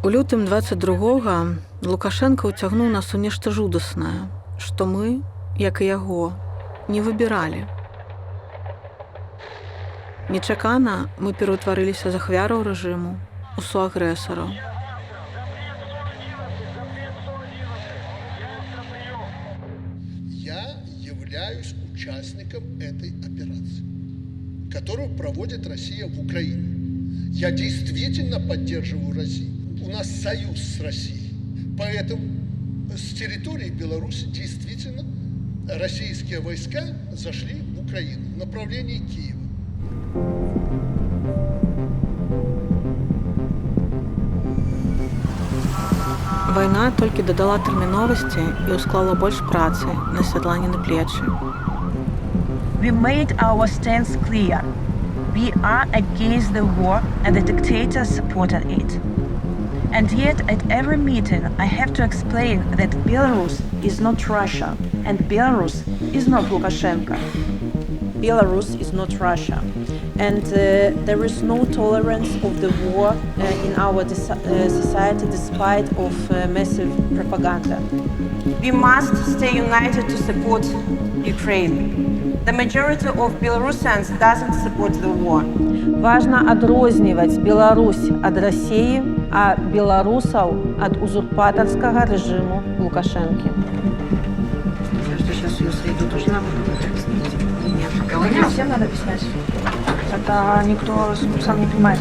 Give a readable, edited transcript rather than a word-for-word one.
У лютым 22-го Лукашенко ўцягнуў нас у нешта жудаснае, што мы, як і яго, не выбіралі. Нечакана мы пераўтварыліся з ахвяраў рэжыму у суагрэсараў. Я являюсь участником этой операции, которую проводит Россия в Украине. Я действительно поддерживаю Россию. У нас союз с Россией. Поэтому с территории Беларуси действительно российские войска зашли в Украину в направлении Киева. Вайна толькі дадала тэрміновасці і ўсклала больш працы на Святланіны плечы. We made our stance clear. We are against the war and the dictators supporting it. And yet, at every meeting, I have to explain that Belarus is not Russia, and Belarus is not Lukashenko. Belarus is not Russia, and there is no tolerance of the war in our society despite of massive propaganda. We must stay united to support Ukraine. The majority of Belarusians doesn't support the war. Важно адрозніваць Беларусь ад России, а белорусаў ад узурпатарскага режиму Лукашенко. Что сейчас ее сойдут, уже нам нет. Всем надо объяснять. Это никто сам не понимает.